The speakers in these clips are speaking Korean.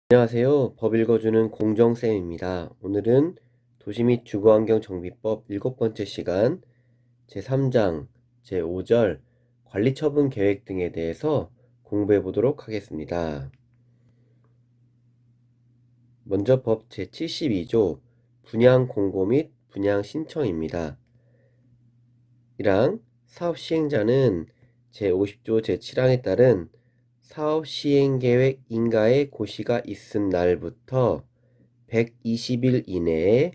안녕하세요. 법 읽어주는 공정쌤입니다. 오늘은 도시 및 주거환경 정비법 7번째 시간 제3장 제5절 관리처분 계획 등에 대해서 공부해 보도록 하겠습니다. 먼저 법 제72조 분양 공고 및 분양 신청입니다. 1항 사업 시행자는 제50조 제7항에 따른 사업 시행계획 인가의 고시가 있은 날부터 120일 이내에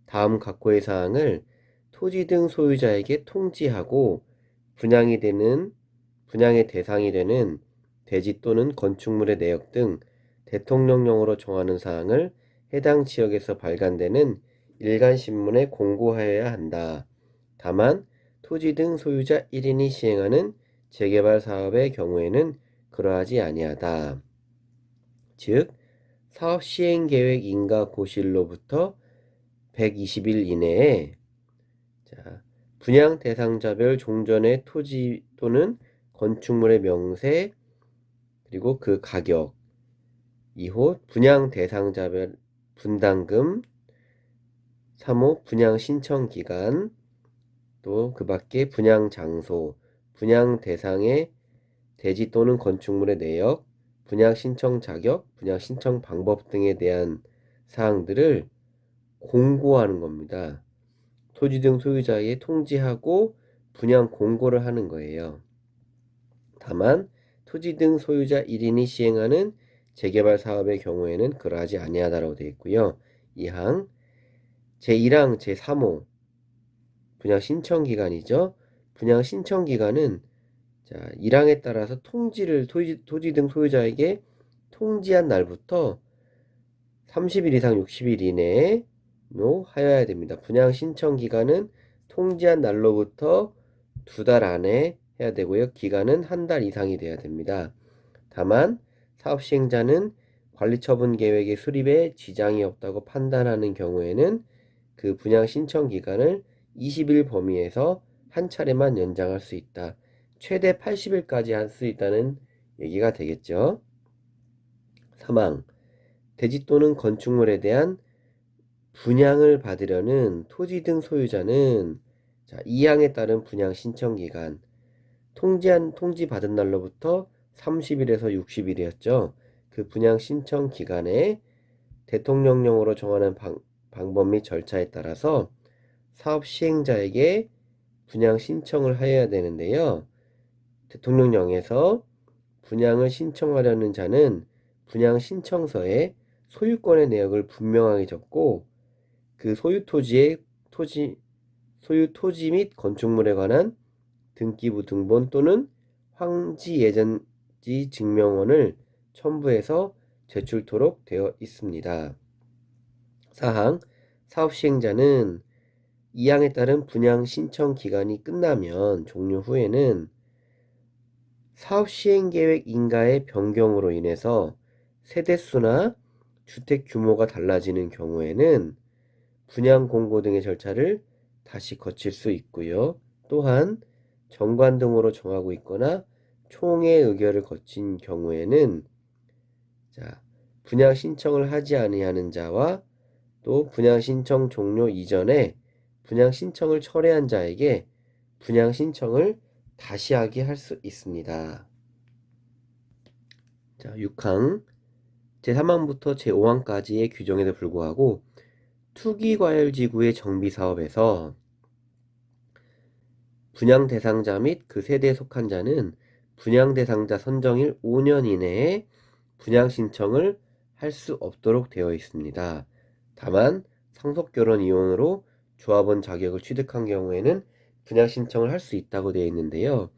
다음 각호의 사항을 토지 등 소유자에게 통지하고 분양의 대상이 되는 대지 또는 건축물의 내역 등 대통령령으로 정하는 사항을 해당 지역에서 발간되는 일간신문에 공고하여야 한다. 다만 토지 등 소유자 1인이 시행하는 재개발 사업의 경우에는 그러하지 아니하다. 즉 사업 시행계획 인가 고시일로부터 120일 이내에 분양 대상자별 종전의 토지 또는 건축물의 명세 그리고 그 가격 2호 분양 대상자별 분담금 3호 분양 신청 기간 또 그 밖에 분양 장소 분양 대상의 대지 또는 건축물의 내역 분양 신청 자격 분양 신청 방법 등에 대한 사항들을 공고하는 겁니다. 토지 등 소유자에게 통지하고 분양 공고를 하는 거예요. 다만 토지 등 소유자 1인이 시행하는 재개발 사업의 경우에는 그러하지 아니하다라고 되어 있고요. 2항 제1항 제3호 분양 신청 기간이죠. 분양 신청 기간은 1항에 따라서 통지를 토지 등 소유자에게 통지한 날부터 30일 이상 60일 이내에 하여야 됩니다. 분양 신청 기간은 통지한 날로부터 2달 안에 해야 되고요. 기간은 1달 이상이 돼야 됩니다. 다만 사업 시행자는 관리처분 계획의 수립에 지장이 없다고 판단하는 경우에는 그 분양 신청 기간을 20일 범위에서 한 차례만 연장할 수 있다. 최대 80일까지 할 수 있다는 얘기가 되겠죠. 3항 대지 또는 건축물에 대한 분양을 받으려는 토지 등 소유자는 2항에 따른 분양 신청 기간 통지 받은 날로부터 30일에서 60일이었죠. 그 분양 신청 기간에 대통령령으로 정하는 방법 및 절차에 따라서 사업 시행자에게 분양 신청을 하여야 되는데요. 대통령령에서 분양을 신청하려는 자는 분양 신청서에 소유권의 내역을 분명하게 적고 그 소유 토지 및 건축물에 관한 등기부 등본 또는 황지 예전지 증명원을 첨부해서 제출토록 되어 있습니다. 4항 사업 시행자는 2항에 따른 분양 신청 기간이 끝나면 종료 후에는 사업 시행계획 인가의 변경으로 인해서 세대수나 주택 규모가 달라지는 경우에는 분양 공고 등의 절차를 다시 거칠 수 있고요. 또한 정관 등으로 정하고 있거나 총회 의결을 거친 경우에는 분양 신청을 하지 아니하는 자와 또 분양 신청 종료 이전에 분양 신청을 철회한 자에게 분양 신청을 다시 하게 할 수 있습니다. 6항 제3항부터 제5항까지의 규정에도 불구하고 투기과열지구의 정비사업에서 분양 대상자 및 그 세대에 속한 자는 분양 대상자 선정일 5년 이내에 분양 신청을 할 수 없도록 되어 있습니다. 다만 상속결혼 이혼으로 조합원 자격을 취득한 경우에는 분양 신청을 할 수 있다고 되어 있는데요.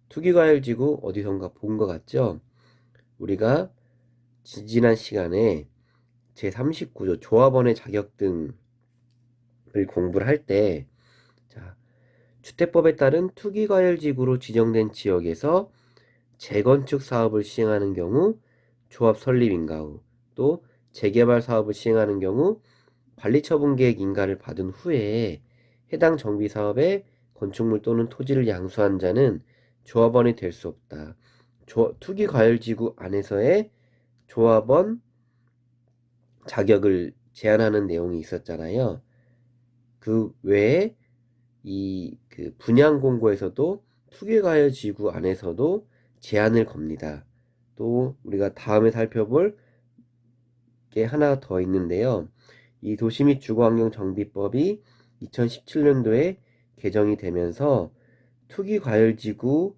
투기과열지구 어디선가 본 것 같죠? 우리가 지난 시간에 제39조 조합원의 자격 등을 공부를 할 때 주택법에 따른 투기과열지구로 지정된 지역에서 재건축 사업을 시행하는 경우 조합 설립 인가 후 또 재개발 사업을 시행하는 경우 관리처분계획 인가를 받은 후에 해당 정비사업에 건축물 또는 토지를 양수한 자는 조합원이 될 수 없다. 투기과열지구 안에서의 조합원 자격을 제한하는 내용이 있었잖아요. 그 외에 그 분양 공고에서도 투기과열지구 안에서도 제한을 겁니다. 또 우리가 다음에 살펴볼 게 하나 더 있는데요. 이 도시 및 주거환경정비법이 2017년도에 개정이 되면서 투기과열지구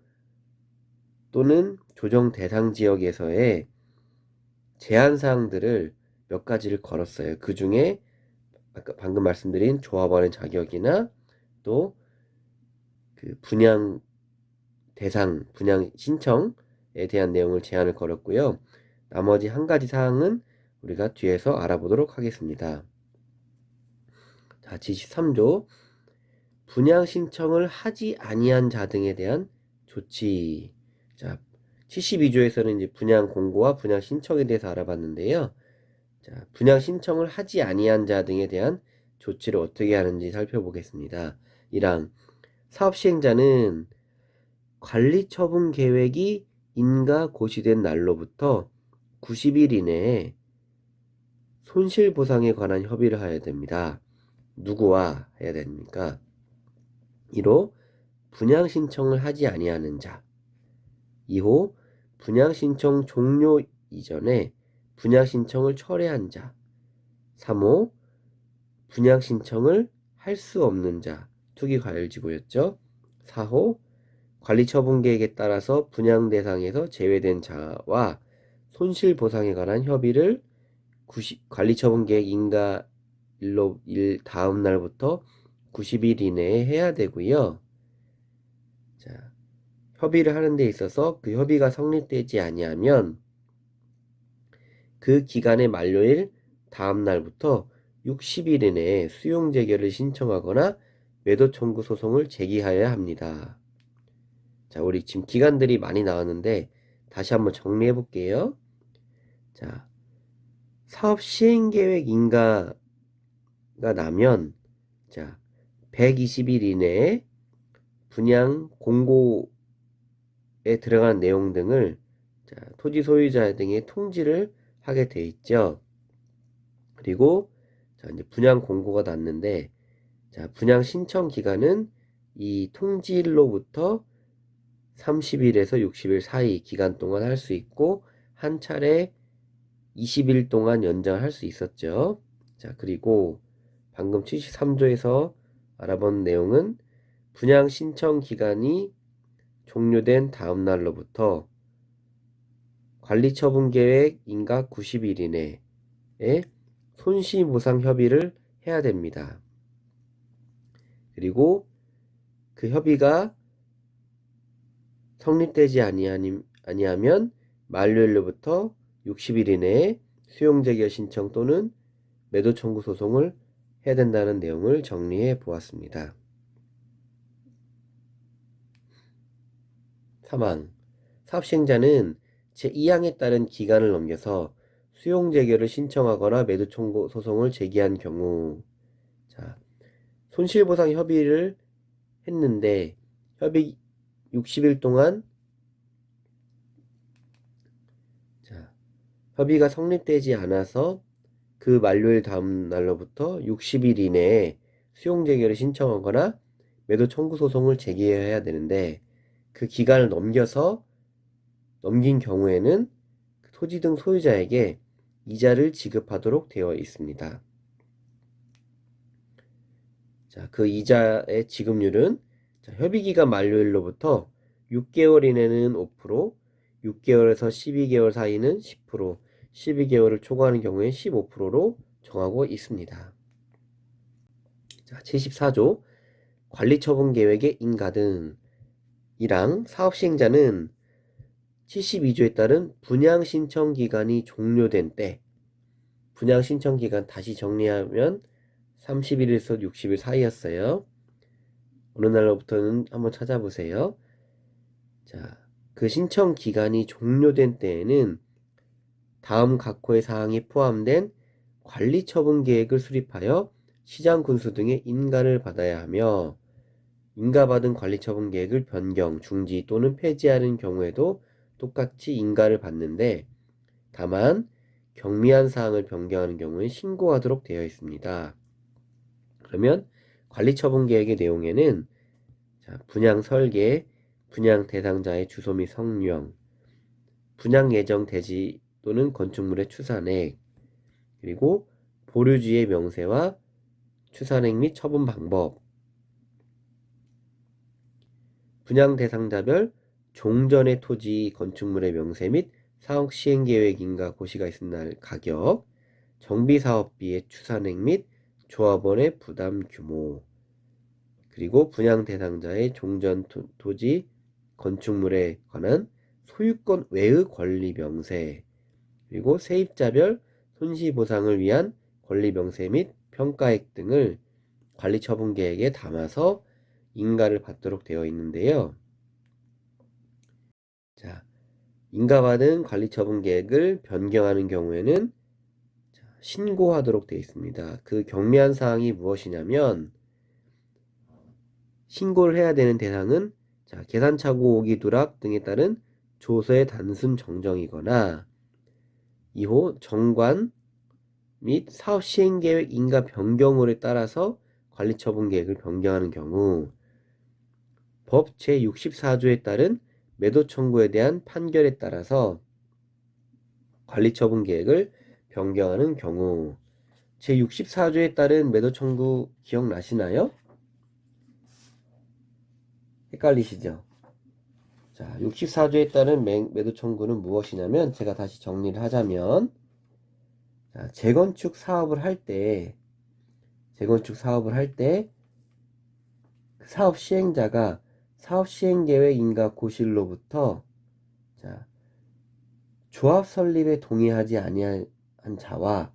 또는 조정 대상 지역에서의 제한사항들을 몇 가지를 걸었어요. 그 중에 아까 방금 말씀드린 조합원의 자격이나 또 그 분양 대상, 분양 신청에 대한 내용을 제한을 걸었고요. 나머지 한 가지 사항은 우리가 뒤에서 알아보도록 하겠습니다. 자, 제13조 분양 신청을 하지 아니한 자 등에 대한 조치. 자, 72조에서는 이제 분양 공고와 분양 신청에 대해서 알아봤는데요. 자, 분양 신청을 하지 아니한 자 등에 대한 조치를 어떻게 하는지 살펴보겠습니다. 1항 사업 시행자는 관리 처분 계획이 인가 고시된 날로부터 90일 이내에 손실보상에 관한 협의를 해야 됩니다. 누구와 해야 됩니까? 1호 분양 신청을 하지 아니하는 자. 2호 분양 신청 종료 이전에 분양 신청을 철회한 자. 3호 분양 신청을 할 수 없는 자. 투기과열지구였죠. 4호 관리처분 계획에 따라서 분양 대상에서 제외된 자와 손실보상에 관한 협의를 관리처분 계획 인가일로 다음 날부터 90일 이내에 해야 되고요. 자, 협의를 하는 데 있어서 그 협의가 성립되지 아니하면 그 기간의 만료일 다음 날부터 60일 이내에 수용 재결을 신청하거나 매도 청구 소송을 제기하여야 합니다. 자, 우리 지금 기간들이 많이 나왔는데 다시 한번 정리해 볼게요. 자, 사업 시행 계획 인가가 나면 자, 120일 이내에 분양 공고에 들어간 내용 등을 자, 토지 소유자 등의 통지를 하게 돼 있죠. 그리고 자, 이제 분양 공고가 났는데 자, 분양 신청 기간은 이 통지일로부터 30일에서 60일 사이 기간 동안 할 수 있고 한 차례 20일 동안 연장할 수 있었죠. 자, 그리고 방금 73조에서 알아본 내용은 분양 신청 기간이 종료된 다음 날로부터 관리처분 계획 인가 90일 이내에 손실보상 협의를 해야 됩니다. 그리고 그 협의가 성립되지 아니하면 만료일로부터 60일 이내에 수용재결 신청 또는 매도 청구 소송을 해야 된다는 내용을 정리해 보았습니다. 3항 사업시행자는 제2항에 따른 기간을 넘겨서 수용재결을 신청하거나 매도 청구 소송을 제기한 경우 자, 손실보상 협의를 했는데 협의 60일 동안 자, 협의가 성립되지 않아서 그 만료일 다음 날로부터 60일 이내에 수용재결을 신청하거나 매도 청구 소송을 제기해야 되는데 그 기간을 넘긴 경우에는 토지 등 소유자에게 이자를 지급하도록 되어 있습니다. 자, 그 이자의 지급률은 자, 협의기간 만료일로부터 6개월 이내는 5%, 6개월에서 12개월 사이는 10%, 12개월을 초과하는 경우에 15%로 정하고 있습니다. 자, 74조 관리처분 계획의 인가 등 1항 사업시행자는 72조에 따른 분양신청 기간이 종료된 때 분양신청 기간 다시 정리하면 30일에서 60일 사이였어요. 어느 날로부터는 한번 찾아보세요. 자, 그 신청 기간이 종료된 때에는 다음 각호의 사항이 포함된 관리처분 계획을 수립하여 시장 군수 등의 인가를 받아야 하며 인가받은 관리처분 계획을 변경, 중지 또는 폐지하는 경우에도 똑같이 인가를 받는데 다만 경미한 사항을 변경하는 경우에 신고하도록 되어 있습니다. 그러면 관리처분계획의 내용에는 분양 설계, 분양 대상자의 주소 및 성명, 분양 예정 대지 또는 건축물의 추산액, 그리고 보류지의 명세와 추산액 및 처분 방법, 분양 대상자별 종전의 토지 건축물의 명세 및 사업 시행계획인가 고시가 있은 날 가격, 정비사업비의 추산액 및 조합원의 부담 규모, 그리고 분양 대상자의 종전 토지 건축물에 관한 소유권 외의 권리 명세, 그리고 세입자별 손실보상을 위한 권리 명세 및 평가액 등을 관리처분계획에 담아서 인가를 받도록 되어 있는데요. 자, 인가받은 관리처분계획을 변경하는 경우에는 신고하도록 되어 있습니다. 그 경미한 사항이 무엇이냐면 신고를 해야 되는 대상은 계산착오 오기 누락 등에 따른 조서의 단순 정정이거나 2호 정관 및 사업 시행계획 인가 변경으로에 따라서 관리처분계획을 변경하는 경우, 법 제64조에 따른 매도 청구에 대한 판결에 따라서 관리처분계획을 변경하는 경우. 제64조에 따른 매도 청구 기억나시나요? 헷갈리시죠? 자, 64조에 따른 매도 청구는 무엇이냐면, 제가 다시 정리를 하자면, 재건축 사업을 할 때, 사업 시행자가 사업 시행계획 인가 고실로부터 조합 설립에 동의하지 아니한 자와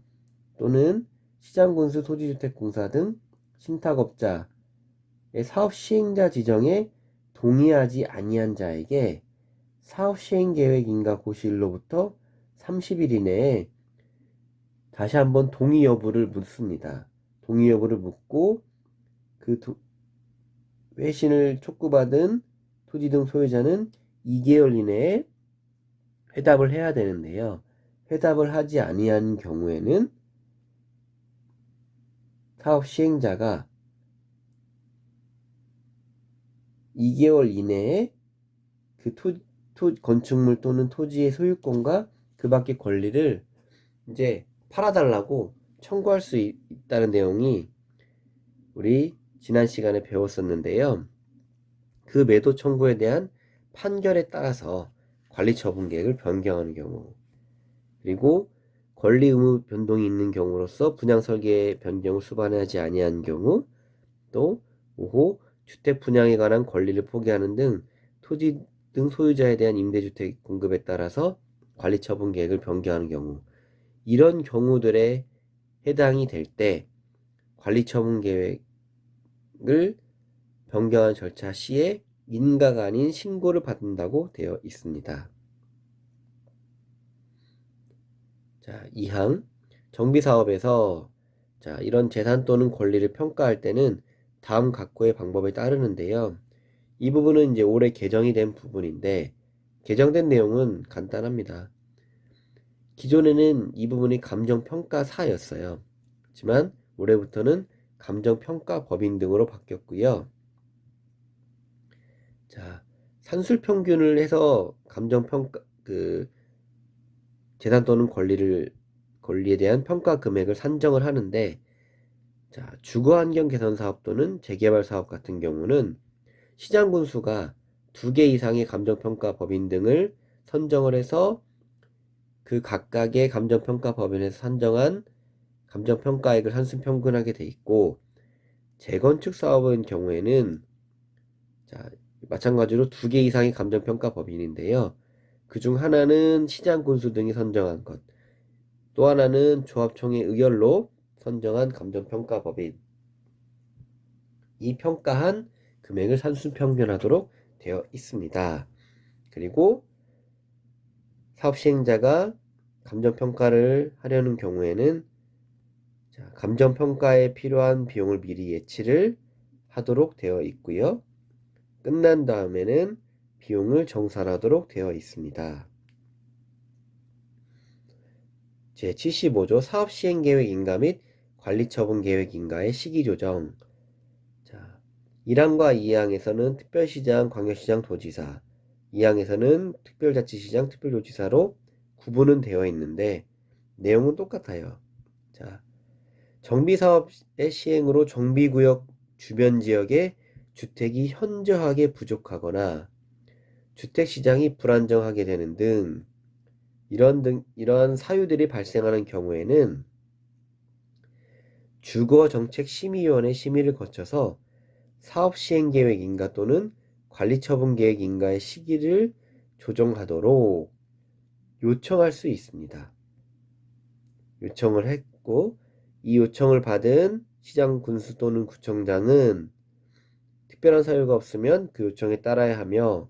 또는 시장군수 토지주택공사 등 신탁업자의 사업 시행자 지정에 동의하지 아니한 자에게 사업 시행계획 인가 고시일로부터 30일 이내에 다시 한번 동의 여부를 묻습니다. 동의 여부를 묻고 그 회신을 촉구받은 토지 등 소유자는 2개월 이내에 회답을 해야 되는데요. 회답을 하지 아니한 경우에는 사업 시행자가 2개월 이내에 그 건축물 또는 토지의 소유권과 그 밖의 권리를 이제 팔아달라고 청구할 수 있다는 내용이 우리 지난 시간에 배웠었는데요. 그 매도 청구에 대한 판결에 따라서 관리처분계획을 변경하는 경우, 그리고 권리 의무 변동이 있는 경우로서 분양 설계 변경을 수반하지 아니한 경우, 또 5호 주택 분양에 관한 권리를 포기하는 등 토지 등 소유자에 대한 임대주택 공급에 따라서 관리처분계획을 변경하는 경우, 이런 경우들에 해당이 될 때 관리처분계획을 변경한 절차 시에 인가가 아닌 신고를 받는다고 되어 있습니다. 자, 2항 정비사업에서 이런 재산 또는 권리를 평가할 때는 다음 각호의 방법에 따르는데요. 이 부분은 이제 올해 개정이 된 부분인데, 개정된 내용은 간단합니다. 기존에는 이 부분이 감정평가사였어요. 하지만 올해부터는 감정평가법인 등으로 바뀌었고요. 산술평균을 해서 감정평가, 재산 또는 권리에 대한 평가 금액을 산정을 하는데, 주거환경 개선 사업 또는 재개발 사업 같은 경우는 시장군수가 2개 이상의 감정평가 법인 등을 선정을 해서 그 각각의 감정평가 법인에서 산정한 감정평가액을 산술평균하게 돼 있고, 재건축 사업의 경우에는 마찬가지로 2개 이상의 감정평가 법인인데요. 그중 하나는 시장군수 등이 선정한 것, 또 하나는 조합총회 의결로 선정한 감정평가 법인, 이 평가한 금액을 산술평균하도록 되어 있습니다. 그리고 사업 시행자가 감정평가를 하려는 경우에는 감정평가에 필요한 비용을 미리 예치를 하도록 되어 있고요. 끝난 다음에는 비용을 정산하도록 되어 있습니다. 제75조 사업시행계획 인가 및 관리처분계획 인가의 시기 조정. 자, 1항과 2항에서는 특별시장, 광역시장, 도지사, 2항에서는 특별자치시장, 특별도지사로 구분은 되어 있는데 내용은 똑같아요. 자, 정비사업의 시행으로 정비구역 주변 지역에 주택이 현저하게 부족하거나 주택시장이 불안정하게 되는 등 이러한 사유들이 발생하는 경우에는 주거정책심의위원회 심의를 거쳐서 사업시행계획 인가 또는 관리처분계획 인가의 시기를 조정하도록 요청할 수 있습니다. 요청을 했고 이 요청을 받은 시장, 군수 또는 구청장은 특별한 사유가 없으면 그 요청에 따라야 하며,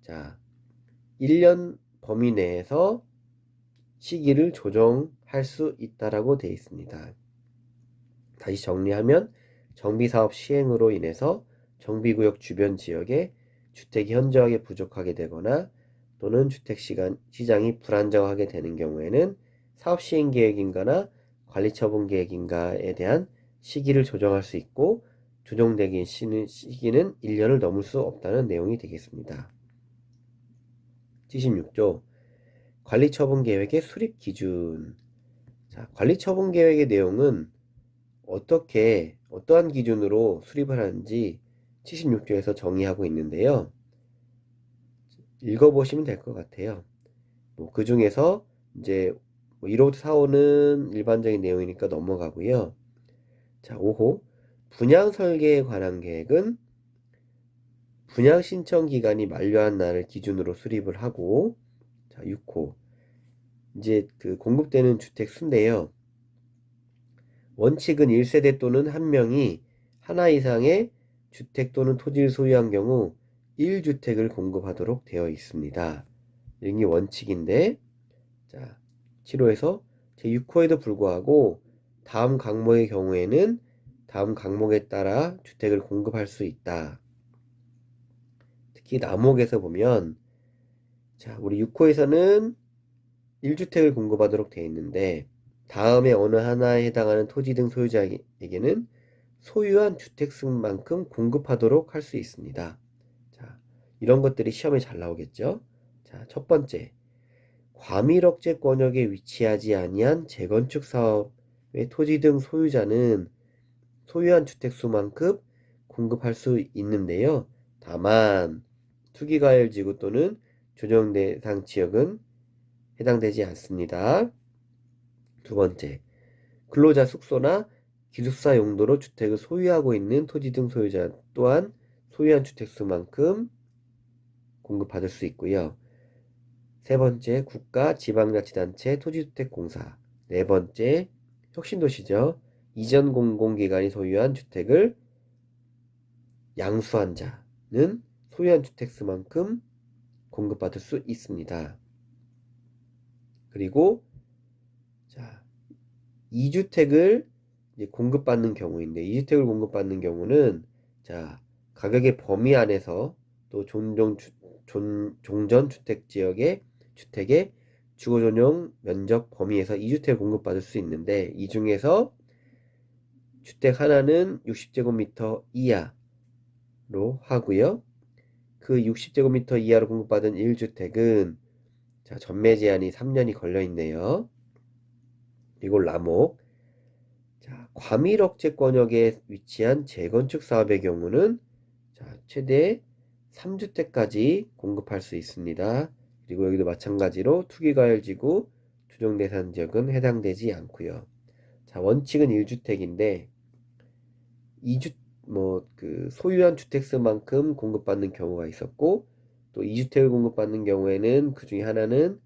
자, 1년 범위 내에서 시기를 조정할 수 있다라고 되어 있습니다. 다시 정리하면 정비사업 시행으로 인해서 정비구역 주변 지역에 주택이 현저하게 부족하게 되거나 또는 주택시장이 불안정하게 되는 경우에는 사업시행계획인가나 관리처분계획인가에 대한 시기를 조정할 수 있고 조정되기 시기는 1년을 넘을 수 없다는 내용이 되겠습니다. 76조 관리처분계획의 수립기준. 자, 관리처분계획의 내용은 어떠한 기준으로 수립을 하는지 76조에서 정의하고 있는데요. 읽어보시면 될 것 같아요. 그 중에서 이제 1호부터 4호는 일반적인 내용이니까 넘어가고요. 자, 5호 분양 설계에 관한 계획은 분양 신청 기간이 만료한 날을 기준으로 수립을 하고, 자, 6호 이제 그 공급되는 주택 수인데요. 원칙은 1세대 또는 한 명이 하나 이상의 주택 또는 토지를 소유한 경우 1주택을 공급하도록 되어 있습니다. 이게 원칙인데, 자, 7호에서 제6호에도 불구하고 다음 항목의 경우에는 다음 항목에 따라 주택을 공급할 수 있다. 특히 남목에서 보면, 자, 우리 6호에서는 1주택을 공급하도록 되어 있는데 다음에 어느 하나에 해당하는 토지 등 소유자에게는 소유한 주택수만큼 공급하도록 할 수 있습니다. 자, 이런 것들이 시험에 잘 나오겠죠? 자, 첫 번째, 과밀억제 권역에 위치하지 아니한 재건축 사업의 토지 등 소유자는 소유한 주택수만큼 공급할 수 있는데요. 다만 투기과열지구 또는 조정 대상 지역은 해당되지 않습니다. 두 번째, 근로자 숙소나 기숙사 용도로 주택을 소유하고 있는 토지 등 소유자 또한 소유한 주택수만큼 공급받을 수 있고요. 세 번째, 국가, 지방자치단체, 토지주택공사. 네 번째, 혁신도시죠. 이전 공공기관이 소유한 주택을 양수한 자는 소유한 주택수만큼 공급받을 수 있습니다. 그리고 자, 2주택을 공급받는 경우인데 2주택을 공급받는 경우는 자, 가격의 범위 안에서 또 종전 주택 지역의 주택의 주거 전용 면적 범위에서 2주택을 공급받을 수 있는데 이 중에서 주택 하나는 60제곱미터 이하로 하고요. 그 60제곱미터 이하로 공급받은 1주택은 자, 전매 제한이 3년이 걸려 있네요. 이걸 남목. 자, 과밀억제 권역에 위치한 재건축 사업의 경우는 자, 최대 3주택까지 공급할 수 있습니다. 그리고 여기도 마찬가지로 투기과열지구, 조정대상 지역은 해당되지 않고요. 자, 원칙은 1주택인데 소유한 주택수만큼 공급받는 경우가 있었고 또 2주택을 공급받는 경우에는 그 중에 하나는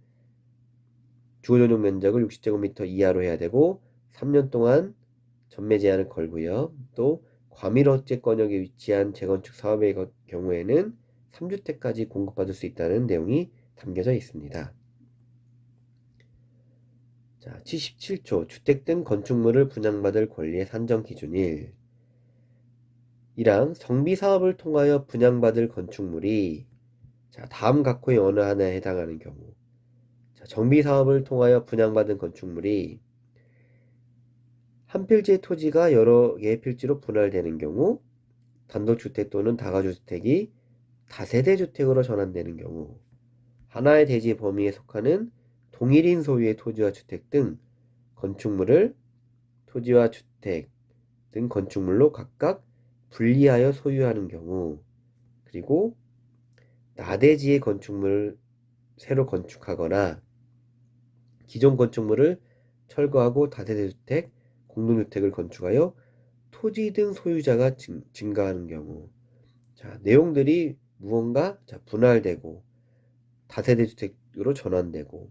주거전용 면적을 60제곱미터 이하로 해야 되고 3년 동안 전매 제한을 걸고요. 또 과밀억제 권역에 위치한 재건축 사업의 경우에는 3주택까지 공급받을 수 있다는 내용이 담겨져 있습니다. 자, 77조 주택 등 건축물을 분양받을 권리의 산정 기준 1. 1항 정비사업을 통하여 분양받을 건축물이 자, 다음 각호의 어느 하나에 해당하는 경우. 자, 정비사업을 통하여 분양받은 건축물이 한 필지의 토지가 여러 개의 필지로 분할되는 경우, 단독주택 또는 다가주택이 다세대 주택으로 전환되는 경우, 하나의 대지 범위에 속하는 동일인 소유의 토지와 주택 등 건축물을 토지와 주택 등 건축물로 각각 분리하여 소유하는 경우, 그리고 나대지의 건축물을 새로 건축하거나 기존 건축물을 철거하고 다세대 주택, 공동주택을 건축하여 토지 등 소유자가 증가하는 경우. 자, 내용들이 무언가 분할되고 다세대 주택으로 전환되고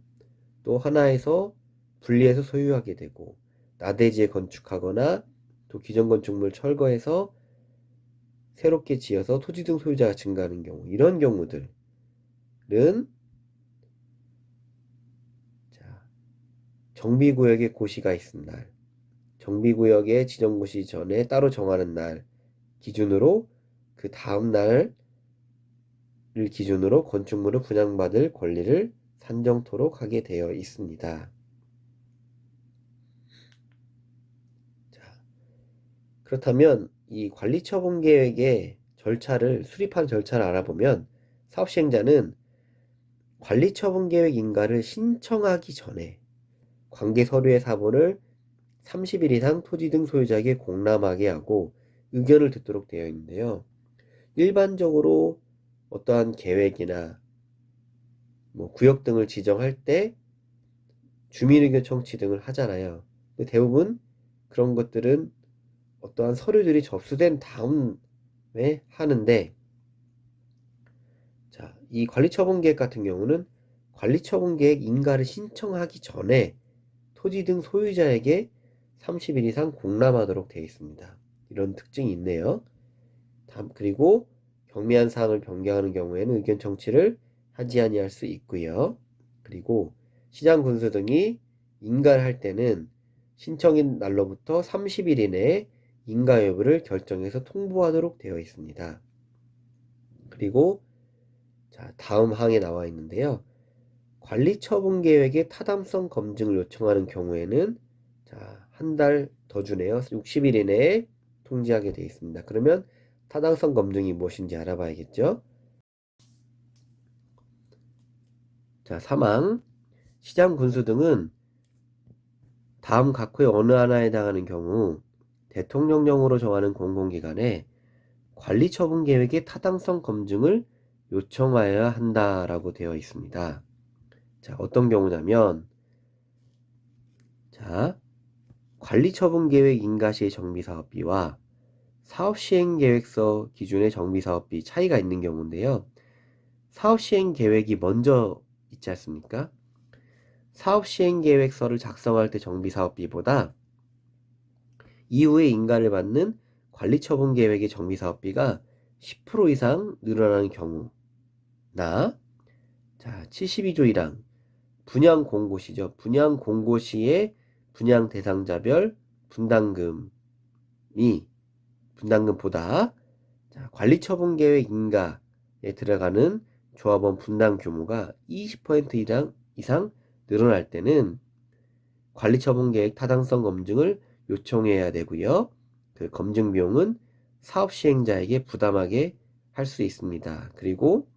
또 하나에서 분리해서 소유하게 되고 나대지에 건축하거나 또 기존 건축물 철거해서 새롭게 지어서 토지 등 소유자가 증가하는 경우, 이런 경우들은 정비구역에 고시가 있은 날, 정비구역에 지정고시 전에 따로 정하는 날 기준으로 그 다음 날을 기준으로 건축물을 분양받을 권리를 산정토록 하게 되어 있습니다. 자, 그렇다면 이 관리처분계획의 절차를 수립한 절차를 알아보면 사업시행자는 관리처분계획 인가를 신청하기 전에 관계 서류의 사본을 30일 이상 토지 등 소유자에게 공람하게 하고 의견을 듣도록 되어 있는데요. 일반적으로 어떠한 계획이나 구역 등을 지정할 때 주민의견 청취 등을 하잖아요. 대부분 그런 것들은 어떠한 서류들이 접수된 다음에 하는데, 자, 이 관리처분계획 같은 경우는 관리처분계획 인가를 신청하기 전에 토지 등 소유자에게 30일 이상 공람하도록 되어 있습니다. 이런 특징이 있네요. 그리고 경미한 사항을 변경하는 경우에는 의견 청취를 하지 아니할 수 있고요. 그리고 시장 군수 등이 인가를 할 때는 신청인 날로부터 30일 이내에 인가 여부를 결정해서 통보하도록 되어 있습니다. 그리고 자, 다음 항에 나와 있는데요. 관리처분계획의 타당성 검증을 요청하는 경우에는 한 달 더 주네요. 60일 이내에 통지하게 되어 있습니다. 그러면 타당성 검증이 무엇인지 알아봐야겠죠. 자, 3항 시장 군수 등은 다음 각 후의 어느 하나에 해당하는 경우 대통령령으로 정하는 공공기관에 관리처분계획의 타당성 검증을 요청하여야 한다라고 되어 있습니다. 자, 어떤 경우냐면, 자, 관리처분계획 인가시의 정비사업비와 사업시행계획서 기준의 정비사업비 차이가 있는 경우인데요. 사업시행계획이 먼저 있지 않습니까? 사업시행계획서를 작성할 때 정비사업비보다 이후에 인가를 받는 관리처분계획의 정비사업비가 10% 이상 늘어나는 경우나, 자, 72조 1항 분양공고시죠. 분양공고시의 분양 대상자별 분담금보다 관리처분계획 인가에 들어가는 조합원 분담 규모가 20% 이상 늘어날 때는 관리처분계획 타당성 검증을 요청해야 되고요. 그 검증 비용은 사업 시행자에게 부담하게 할 수 있습니다. 그리고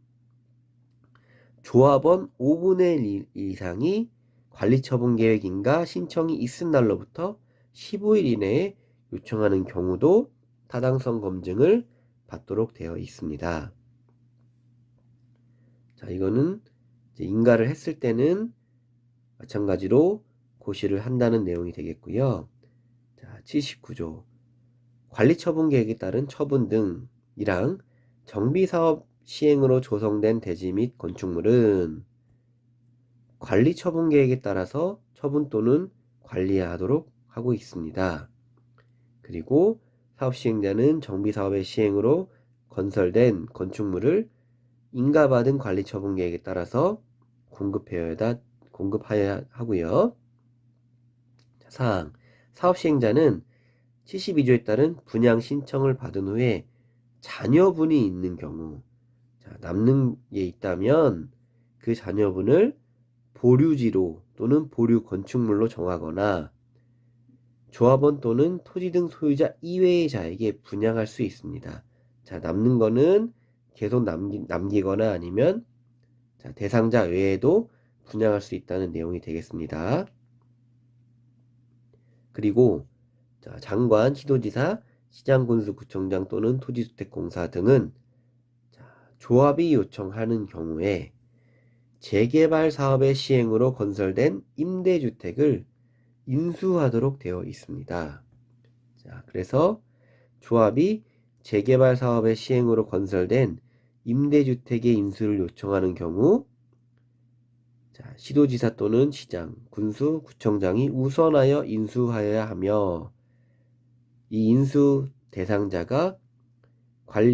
조합원 5분의 1 이상이 관리처분계획 인가 신청이 있은 날로부터 15일 이내에 요청하는 경우도 타당성 검증을 받도록 되어 있습니다. 자, 이거는 이제 인가를 했을 때는 마찬가지로 고시를 한다는 내용이 되겠고요. 자, 79조 관리처분계획에 따른 처분 등이랑 정비사업 시행으로 조성된 대지 및 건축물은 관리처분계획에 따라서 처분 또는 관리하도록 하고 있습니다. 그리고 사업시행자는 정비사업의 시행으로 건설된 건축물을 인가받은 관리처분계획에 따라서 공급하여야 하고요. 사항 사업시행자는 72조에 따른 분양 신청을 받은 후에 자녀분이 있는 경우, 남는 게 있다면 그 자녀분을 보류지로 또는 보류 건축물로 정하거나 조합원 또는 토지 등 소유자 이외의 자에게 분양할 수 있습니다. 자, 남는 거는 계속 남기거나 아니면 자, 대상자 외에도 분양할 수 있다는 내용이 되겠습니다. 그리고 자, 장관, 시도지사, 시장군수구청장 또는 토지주택공사 등은 자, 조합이 요청하는 경우에 재개발 사업의 시행으로 건설된 임대주택을 인수하도록 되어 있습니다. 자, 그래서 조합이 재개발 사업의 시행으로 건설된 임대주택의 인수를 요청하는 경우 자, 시도지사 또는 시장, 군수, 구청장이 우선하여 인수하여야 하며 이 인수 대상자가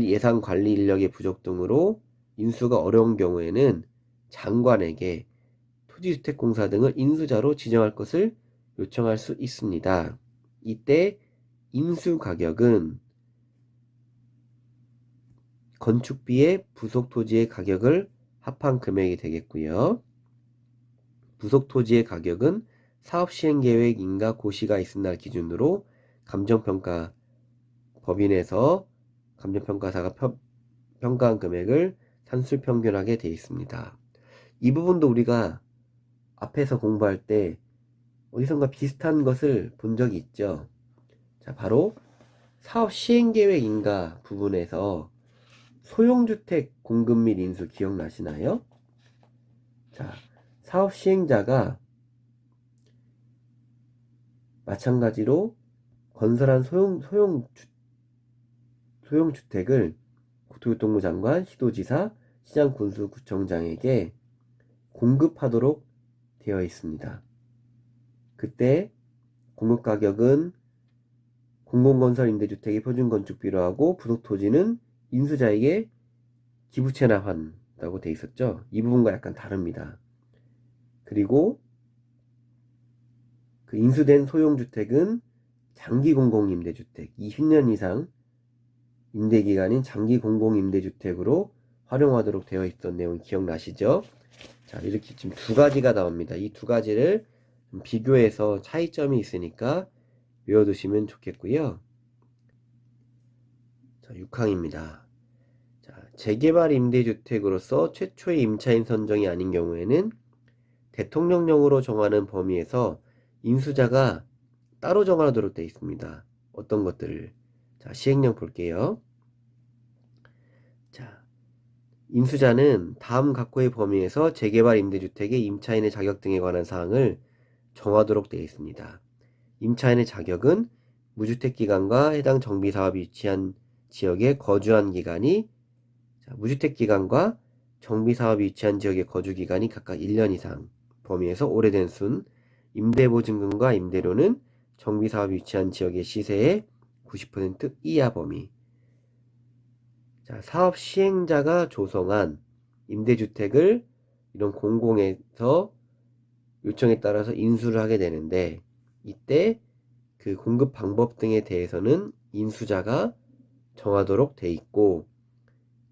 예산 관리 인력의 부족 등으로 인수가 어려운 경우에는 장관에게 토지주택공사 등을 인수자로 지정할 것을 요청할 수 있습니다. 이때 인수 가격은 건축비의 부속 토지의 가격을 합한 금액이 되겠고요. 부속 토지의 가격은 사업 시행 계획 인가 고시가 있은 날 기준으로 감정평가 법인에서 감정평가사가 평가한 금액을 산술평균하게 되어 있습니다. 이 부분도 우리가 앞에서 공부할 때 어디선가 비슷한 것을 본 적이 있죠. 자, 바로 사업 시행계획 인가 부분에서 소형주택 공급 및 인수 기억나시나요? 자, 사업 시행자가 마찬가지로 건설한 소형주택을 국토교통부 장관, 시도지사, 시장군수구청장에게 공급하도록 되어 있습니다. 그때 공급가격은 공공건설 임대주택의 표준건축비로 하고 부속토지는 인수자에게 기부채납한다고 되어 있었죠. 이 부분과 약간 다릅니다. 그리고 그 인수된 소형주택은 장기공공임대주택 20년 이상 임대기간인 장기공공임대주택으로 활용하도록 되어 있던 내용 기억나시죠? 자, 이렇게 지금 두 가지가 나옵니다. 이 두 가지를 비교해서 차이점이 있으니까 외워두시면 좋겠고요. 자, 6항입니다. 자, 재개발 임대주택으로서 최초의 임차인 선정이 아닌 경우에는 대통령령으로 정하는 범위에서 인수자가 따로 정하도록 되어 있습니다. 어떤 것들을 자, 시행령 볼게요. 자, 인수자는 다음 각호의 범위에서 재개발 임대주택의 임차인의 자격 등에 관한 사항을 정하도록 되어 있습니다. 임차인의 자격은 무주택기간과 해당 정비사업이 위치한 지역에 거주한 기간이 무주택기간과 정비사업이 위치한 지역의 거주기간이 각각 1년 이상 범위에서 오래된 순, 임대보증금과 임대료는 정비사업이 위치한 지역의 시세의 90% 이하 범위. 자, 사업 시행자가 조성한 임대주택을 이런 공공에서 요청에 따라서 인수를 하게 되는데 이때 그 공급 방법 등에 대해서는 인수자가 정하도록 돼 있고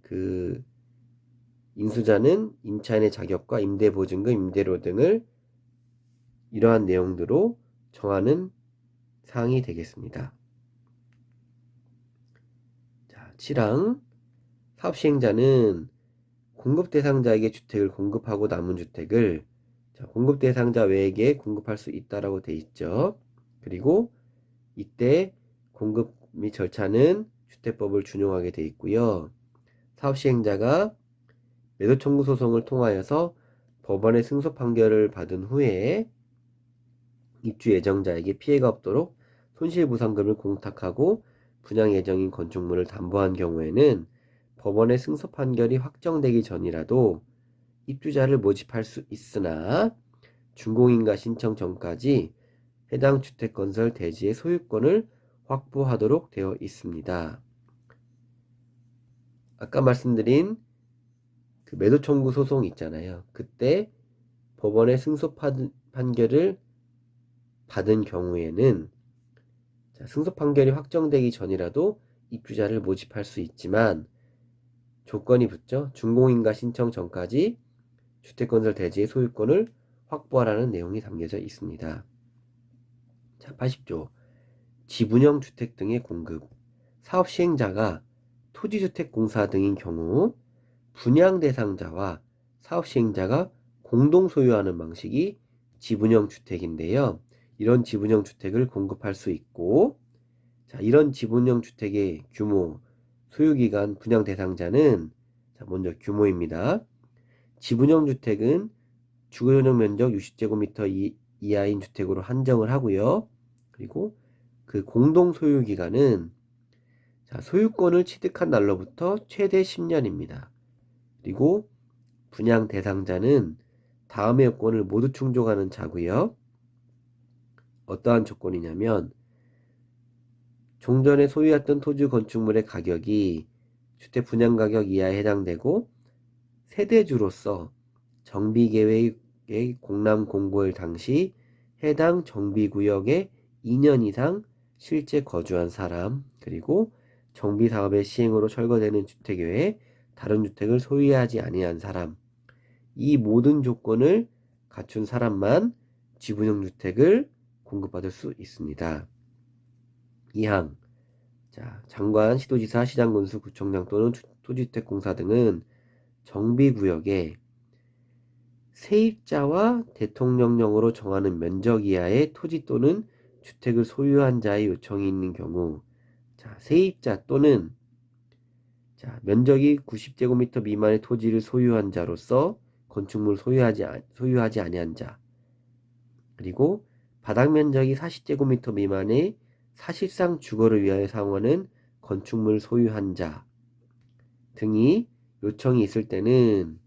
그 인수자는 임차인의 자격과 임대보증금, 임대료 등을 이러한 내용들로 정하는 사항이 되겠습니다. 자, 7항 사업시행자는 공급 대상자에게 주택을 공급하고 남은 주택을 공급 대상자 외에게 공급할 수 있다라고 돼 있죠. 그리고 이때 공급 및 절차는 주택법을 준용하게 돼 있고요. 사업시행자가 매도 청구 소송을 통하여서 법원의 승소 판결을 받은 후에 입주 예정자에게 피해가 없도록 손실보상금을 공탁하고 분양 예정인 건축물을 담보한 경우에는 법원의 승소 판결이 확정되기 전이라도 입주자를 모집할 수 있으나 준공인가 신청 전까지 해당 주택건설 대지의 소유권을 확보하도록 되어 있습니다. 아까 말씀드린 그 매도 청구 소송 있잖아요. 그때 법원의 승소 판결을 받은 경우에는 승소 판결이 확정되기 전이라도 입주자를 모집할 수 있지만 조건이 붙죠. 준공인가 신청 전까지 주택건설 대지의 소유권을 확보하라는 내용이 담겨져 있습니다. 자, 80조. 지분형 주택 등의 공급. 사업 시행자가 토지주택공사 등인 경우 분양 대상자와 사업 시행자가 공동 소유하는 방식이 지분형 주택인데요. 이런 지분형 주택을 공급할 수 있고, 자, 이런 지분형 주택의 규모, 소유기간, 분양 대상자는, 자, 먼저 규모입니다. 지분형 주택은 주거용역 면적 60제곱미터 이하인 주택으로 한정을 하고요. 그리고 그 공동 소유 기간은, 자, 소유권을 취득한 날로부터 최대 10년입니다. 그리고 분양 대상자는 다음의 요건을 모두 충족하는 자고요. 어떠한 조건이냐면 종전에 소유했던 토지 건축물의 가격이 주택 분양 가격 이하에 해당되고 세대주로서 정비계획의 공람 공고일 당시 해당 정비구역에 2년 이상 실제 거주한 사람, 그리고 정비사업의 시행으로 철거되는 주택 외에 다른 주택을 소유하지 아니한 사람, 이 모든 조건을 갖춘 사람만 지분형 주택을 공급받을 수 있습니다. 2항. 자, 장관, 시도지사, 시장군수, 구청장 또는 토지주택공사 등은 정비구역에 세입자와 대통령령으로 정하는 면적 이하의 토지 또는 주택을 소유한 자의 요청이 있는 경우, 자, 세입자 또는, 자, 면적이 90제곱미터 미만의 토지를 소유한 자로서 건축물을 소유하지 아니한 자, 그리고 바닥 면적이 40제곱미터 미만의 사실상 주거를 위하여 사용하는 건축물 소유한 자 등이 요청이 있을 때는,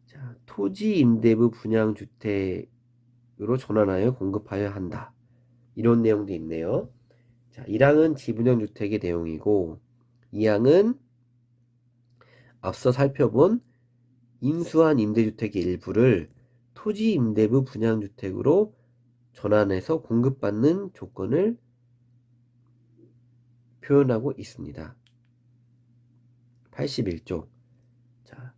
자, 토지 임대부 분양주택으로 전환하여 공급하여야 한다. 이런 내용도 있네요. 자, 1항은 지분형 주택의 내용이고 2항은 앞서 살펴본 인수한 임대주택의 일부를 토지 임대부 분양주택으로 전환해서 공급받는 조건을 표현하고 있습니다. 81조. 자,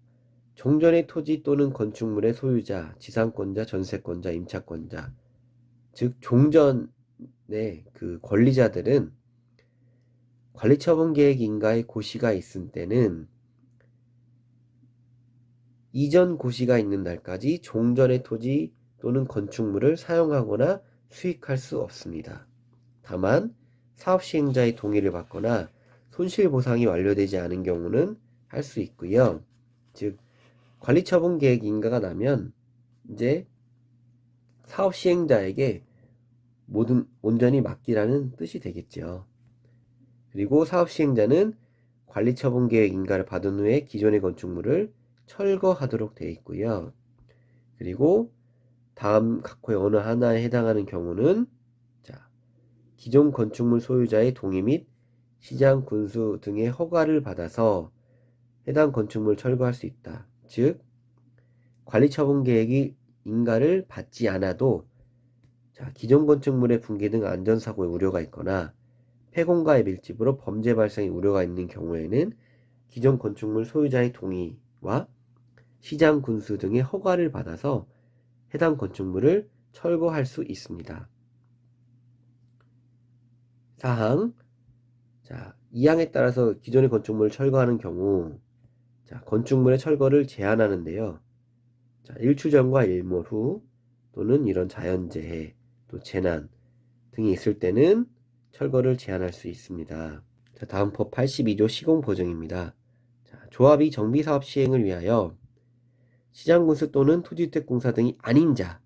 종전의 토지 또는 건축물의 소유자, 지상권자, 전세권자, 임차권자, 즉 종전의 그 권리자들은 관리처분계획 인가의 고시가 있을 때는 이전 고시가 있는 날까지 종전의 토지 또는 건축물을 사용하거나 수익할 수 없습니다. 다만 사업 시행자의 동의를 받거나 손실보상이 완료되지 않은 경우는 할 수 있고요. 즉 관리처분 계획 인가가 나면 이제 사업 시행자에게 온전히 맡기라는 뜻이 되겠죠. 그리고 사업 시행자는 관리처분 계획 인가를 받은 후에 기존의 건축물을 철거하도록 되어 있고요. 그리고 다음 각호의 어느 하나에 해당하는 경우는, 자, 기존 건축물 소유자의 동의 및 시장, 군수 등의 허가를 받아서 해당 건축물을 철거할 수 있다. 즉 관리처분 계획이 인가를 받지 않아도, 자, 기존 건축물의 붕괴 등 안전사고의 우려가 있거나 폐공가의 밀집으로 범죄 발생의 우려가 있는 경우에는 기존 건축물 소유자의 동의와 시장, 군수 등의 허가를 받아서 해당 건축물을 철거할 수 있습니다. 4항. 자, 2항에 따라서 기존의 건축물을 철거하는 경우, 자, 건축물의 철거를 제한하는데요. 자, 일추 전과 일몰 후 또는 이런 자연재해, 또 재난 등이 있을 때는 철거를 제한할 수 있습니다. 자, 다음 법 82조 시공보증입니다. 자, 조합이 정비사업 시행을 위하여 시장군수 또는 토지주택공사 등이 아닌 자,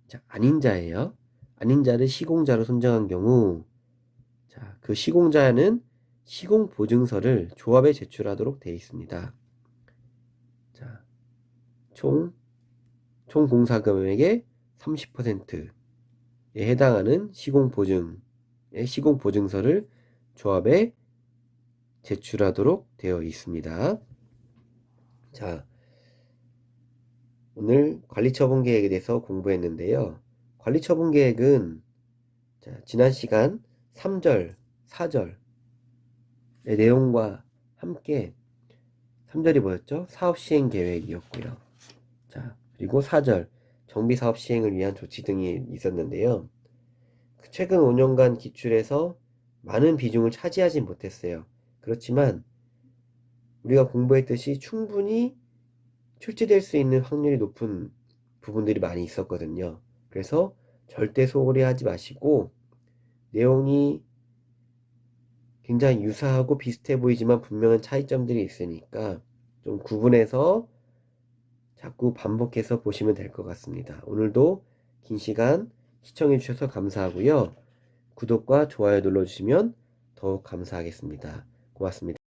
자, 아닌 자예요. 아닌 자를 시공자로 선정한 경우, 자, 그 시공자는 시공보증서를 조합에 제출하도록 되어 있습니다. 자, 총 공사 금액의 30%에 해당하는 시공보증서를 조합에 제출하도록 되어 있습니다. 자, 오늘 관리처분계획에 대해서 공부했는데요. 관리처분계획은, 자, 지난 시간 3절, 4절의 내용과 함께 3절이 뭐였죠? 사업시행계획이었고요. 자, 그리고 4절, 정비사업 시행을 위한 조치 등이 있었는데요. 최근 5년간 기출에서 많은 비중을 차지하진 못했어요. 그렇지만 우리가 공부했듯이 충분히 출제될 수 있는 확률이 높은 부분들이 많이 있었거든요. 그래서 절대 소홀히 하지 마시고, 내용이 굉장히 유사하고 비슷해 보이지만 분명한 차이점들이 있으니까 좀 구분해서 자꾸 반복해서 보시면 될 것 같습니다. 오늘도 긴 시간 시청해 주셔서 감사하고요. 구독과 좋아요 눌러주시면 더욱 감사하겠습니다. 고맙습니다.